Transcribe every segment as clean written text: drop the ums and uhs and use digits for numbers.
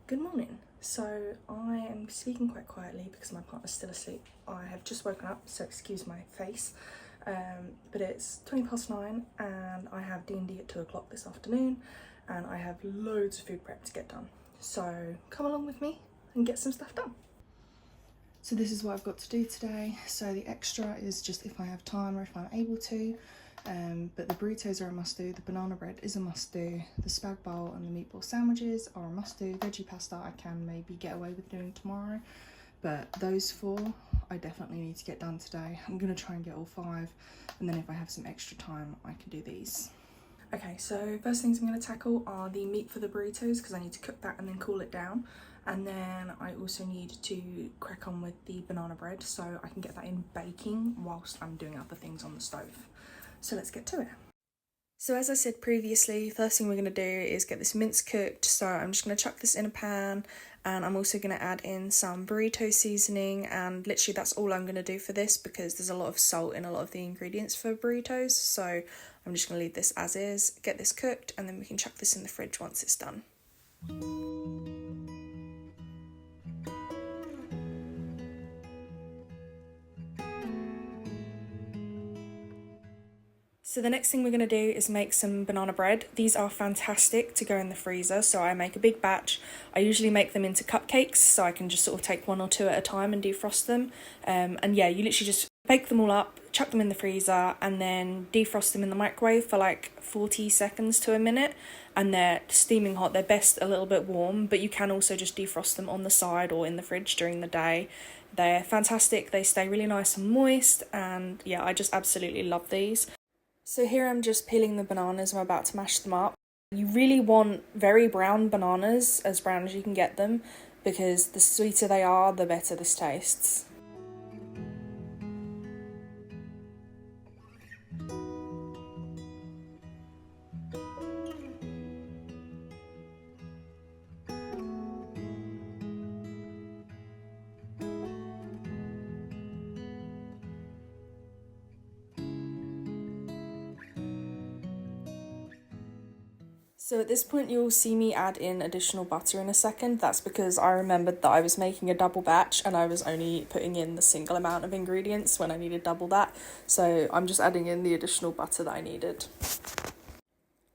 Good morning. So I am speaking quite quietly because my partner's still asleep. I have just woken up, so excuse my face. But it's 9:20 and I have D&D at 2 o'clock this afternoon and I have loads of food prep to get done. So come along with me and get some stuff done. So this is what I've got to do today. So the extra is just if I have time or if I'm able to. But the burritos are a must do, the banana bread is a must do, the spag bowl and the meatball sandwiches are a must do. Veggie pasta I can maybe get away with doing tomorrow, but those four I definitely need to get done today. I'm going to try and get all 5, and then if I have some extra time I can do these. Okay, so first things I'm going to tackle are the meat for the burritos because I need to cook that and then cool it down. And then I also need to crack on with the banana bread so I can get that in baking whilst I'm doing other things on the stove. So let's get to it. So as I said previously, first thing we're going to do is get this mince cooked. So I'm just going to chuck this in a pan, and I'm also going to add in some burrito seasoning, and literally that's all I'm going to do for this because there's a lot of salt in a lot of the ingredients for burritos. So I'm just going to leave this as is, get this cooked, and then we can chuck this in the fridge once it's done. So the next thing we're going to do is make some banana bread. These are fantastic to go in the freezer, so I make a big batch. I usually make them into cupcakes, so I can just sort of take 1 or 2 at a time and defrost them. And yeah, you literally just bake them all up, chuck them in the freezer, and then defrost them in the microwave for like 40 seconds to a minute. And they're steaming hot. They're best a little bit warm, but you can also just defrost them on the side or in the fridge during the day. They're fantastic. They stay really nice and moist, and yeah, I just absolutely love these. So here I'm just peeling the bananas, I'm about to mash them up. You really want very brown bananas, as brown as you can get them, because the sweeter they are, the better this tastes. So at this point you'll see me add in additional butter in a second. That's because I remembered that I was making a double batch and I was only putting in the single amount of ingredients when I needed double that. So I'm just adding in the additional butter that I needed.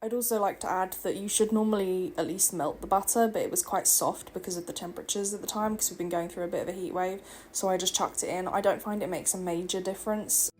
I'd also like to add that you should normally at least melt the butter, but it was quite soft because of the temperatures at the time because we've been going through a bit of a heat wave, so I just chucked it in. I don't find it makes a major difference.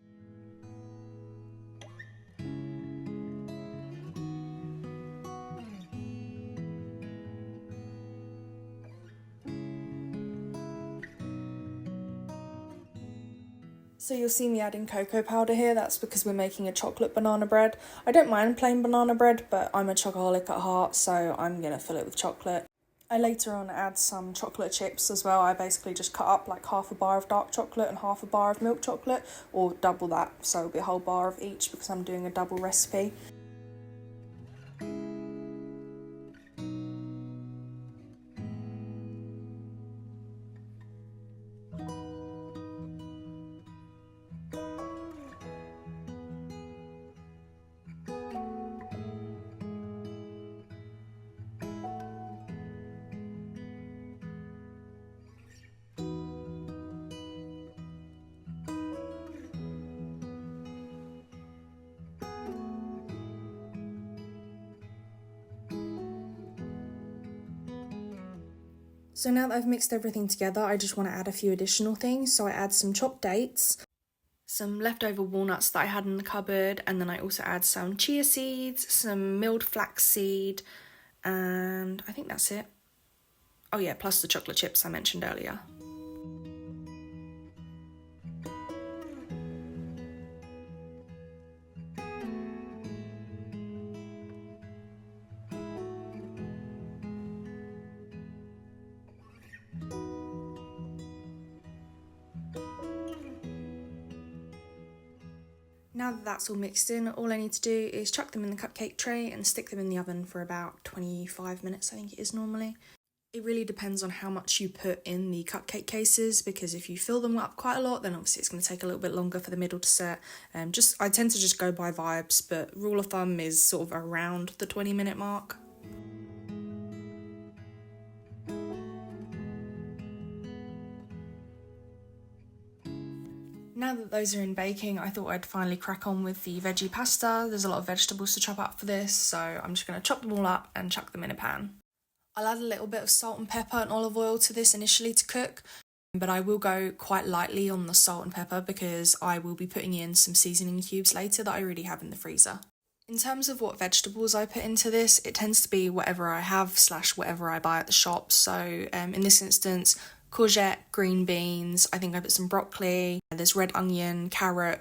So you'll see me adding cocoa powder here, that's because we're making a chocolate banana bread. I don't mind plain banana bread, but I'm a chocoholic at heart, so I'm going to fill it with chocolate. I later on add some chocolate chips as well. I basically just cut up like half a bar of dark chocolate and half a bar of milk chocolate, or double that, so it'll be a whole bar of each because I'm doing a double recipe. So now that I've mixed everything together, I just want to add a few additional things. So I add some chopped dates, some leftover walnuts that I had in the cupboard, and then I also add some chia seeds, some milled flaxseed, and I think that's it. Oh yeah, plus the chocolate chips I mentioned earlier. Now that that's all mixed in, all I need to do is chuck them in the cupcake tray and stick them in the oven for about 25 minutes, I think it is normally. It really depends on how much you put in the cupcake cases, because if you fill them up quite a lot, then obviously it's going to take a little bit longer for the middle to set. I tend to just go by vibes, but rule of thumb is sort of around the 20-minute mark. Now that those are in baking, I thought I'd finally crack on with the veggie pasta. There's a lot of vegetables to chop up for this, so I'm just going to chop them all up and chuck them in a pan. I'll add a little bit of salt and pepper and olive oil to this initially to cook, but I will go quite lightly on the salt and pepper because I will be putting in some seasoning cubes later that I already have in the freezer. In terms of what vegetables I put into this, it tends to be whatever I have / whatever I buy at the shop. So in this instance, courgette, green beans, I think I put some broccoli, there's red onion, carrot,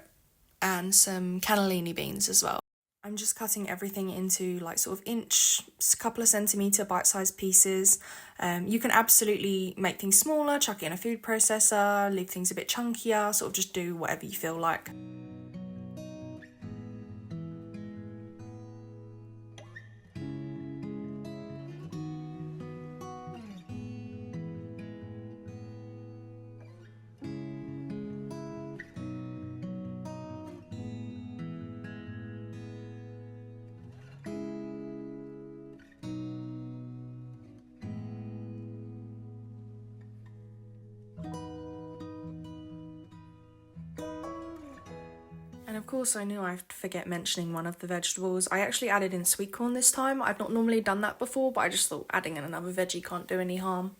and some cannellini beans as well. I'm just cutting everything into like sort of inch, couple of centimetre bite-sized pieces. You can absolutely make things smaller, chuck it in a food processor, leave things a bit chunkier, sort of just do whatever you feel like. And of course I knew I'd forget mentioning one of the vegetables. I actually added in sweet corn this time. I've not normally done that before, but I just thought adding in another veggie can't do any harm.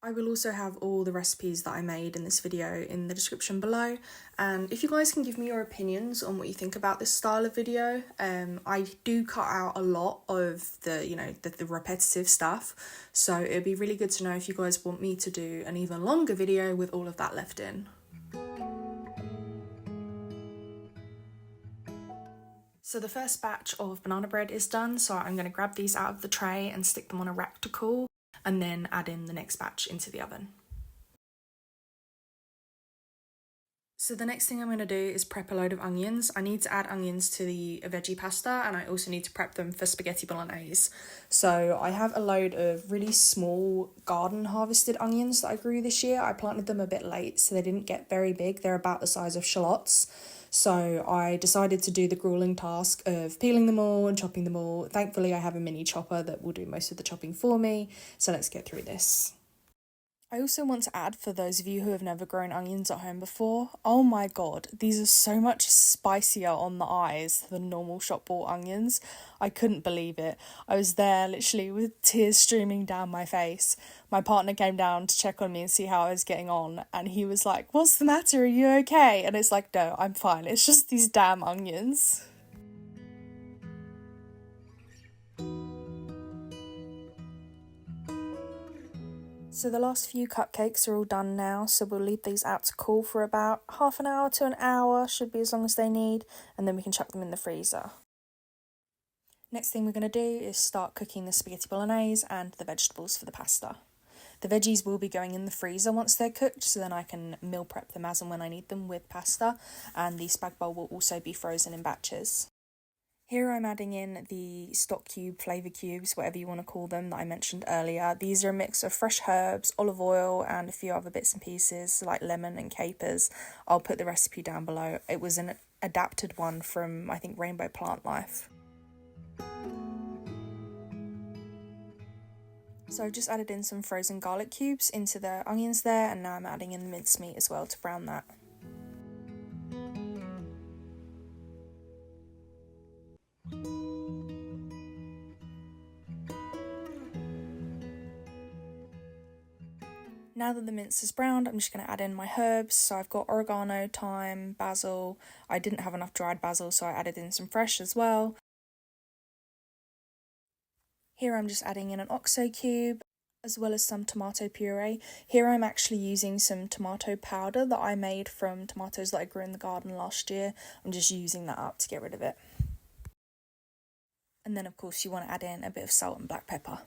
I will also have all the recipes that I made in this video in the description below, and if you guys can give me your opinions on what you think about this style of video. I do cut out a lot of the repetitive stuff, so it'd be really good to know if you guys want me to do an even longer video with all of that left in. So the first batch of banana bread is done, so I'm going to grab these out of the tray and stick them on a rack to cool, and then add in the next batch into the oven. So the next thing I'm going to do is prep a load of onions. I need to add onions to the veggie pasta, and I also need to prep them for spaghetti bolognese. So I have a load of really small garden harvested onions that I grew this year. I planted them a bit late, so they didn't get very big. They're about the size of shallots. So I decided to do the grueling task of peeling them all and chopping them all. Thankfully, I have a mini chopper that will do most of the chopping for me. So let's get through this. I also want to add, for those of you who have never grown onions at home before, oh my god, these are so much spicier on the eyes than normal shop bought onions. I couldn't believe it. I was there literally with tears streaming down my face. My partner came down to check on me and see how I was getting on, and he was like, "What's the matter? Are you okay?" And it's like, no, I'm fine. It's just these damn onions. So the last few cupcakes are all done now, so we'll leave these out to cool for about half an hour to an hour, should be as long as they need, and then we can chuck them in the freezer. Next thing we're going to do is start cooking the spaghetti bolognese and the vegetables for the pasta. The veggies will be going in the freezer once they're cooked, so then I can meal prep them as and when I need them with pasta, and the spag bowl will also be frozen in batches. Here I'm adding in the stock cube, flavour cubes, whatever you want to call them, that I mentioned earlier. These are a mix of fresh herbs, olive oil, and a few other bits and pieces like lemon and capers. I'll put the recipe down below. It was an adapted one from, I think, Rainbow Plant Life. So I've just added in some frozen garlic cubes into the onions there, and now I'm adding in the mincemeat as well to brown that. Now that the mince is browned, I'm just going to add in my herbs. So I've got oregano, thyme, basil. I didn't have enough dried basil, so I added in some fresh as well. Here I'm just adding in an oxo cube, as well as some tomato puree. Here I'm actually using some tomato powder that I made from tomatoes that I grew in the garden last year. I'm just using that up to get rid of it. And then of course you want to add in a bit of salt and black pepper.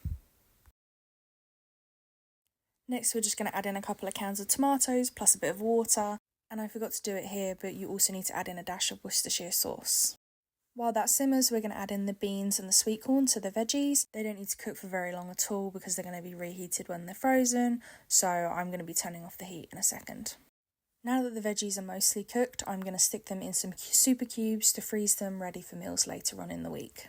Next we're just going to add in a couple of cans of tomatoes plus a bit of water, and I forgot to do it here, but you also need to add in a dash of Worcestershire sauce. While that simmers, we're going to add in the beans and the sweet corn to the veggies. They don't need to cook for very long at all because they're going to be reheated when they're frozen, so I'm going to be turning off the heat in a second. Now that the veggies are mostly cooked, I'm going to stick them in some super cubes to freeze them ready for meals later on in the week.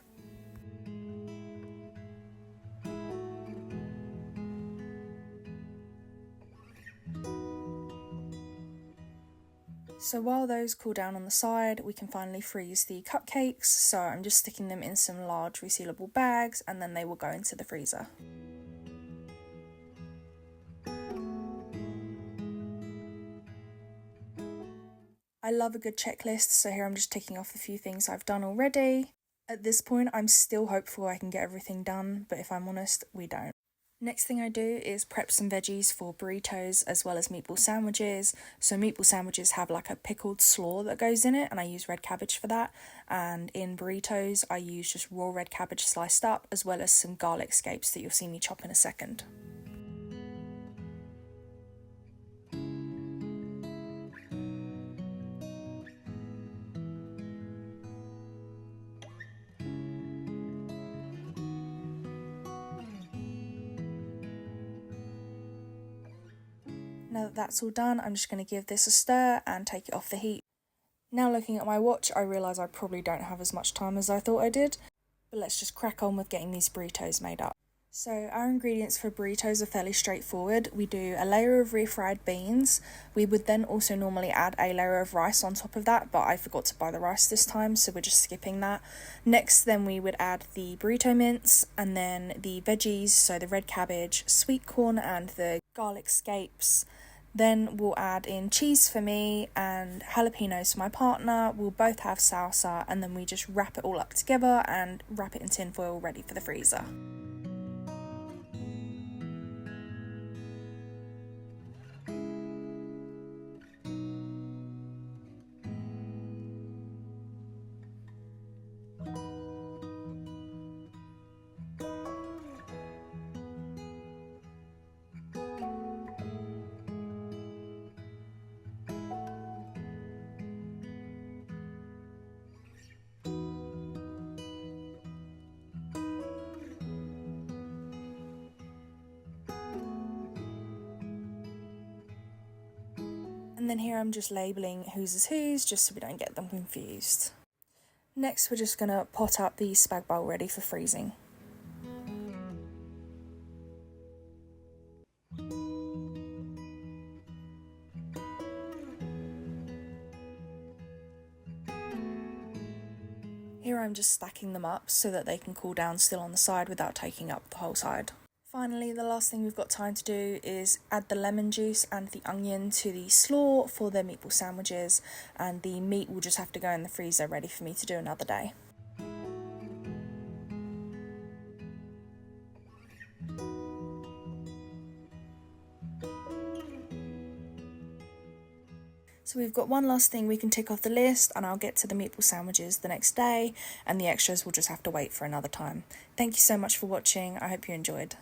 So while those cool down on the side, we can finally freeze the cupcakes. So I'm just sticking them in some large resealable bags and then they will go into the freezer. I love a good checklist, so here I'm just ticking off the few things I've done already. At this point, I'm still hopeful I can get everything done, but if I'm honest, we don't. Next thing I do is prep some veggies for burritos as well as meatball sandwiches. So meatball sandwiches have like a pickled slaw that goes in it, and I use red cabbage for that. And in burritos, I use just raw red cabbage sliced up as well as some garlic scapes that you'll see me chop in a second. Now that that's all done, I'm just going to give this a stir and take it off the heat. Now looking at my watch, I realise I probably don't have as much time as I thought I did, but let's just crack on with getting these burritos made up. So our ingredients for burritos are fairly straightforward. We do a layer of refried beans. We would then also normally add a layer of rice on top of that, but I forgot to buy the rice this time, so we're just skipping that. Next, then we would add the burrito mince and then the veggies, so the red cabbage, sweet corn and the garlic scapes. Then we'll add in cheese for me and jalapenos for my partner. We'll both have salsa, and then we just wrap it all up together and wrap it in tin foil ready for the freezer. And then here I'm just labelling whose is whose, just so we don't get them confused. Next, we're just going to pot up the spag bowl ready for freezing. Here I'm just stacking them up so that they can cool down still on the side without taking up the whole side. Finally, the last thing we've got time to do is add the lemon juice and the onion to the slaw for the meatball sandwiches, and the meat will just have to go in the freezer ready for me to do another day. So we've got one last thing we can tick off the list, and I'll get to the meatball sandwiches the next day, and the extras will just have to wait for another time. Thank you so much for watching. I hope you enjoyed.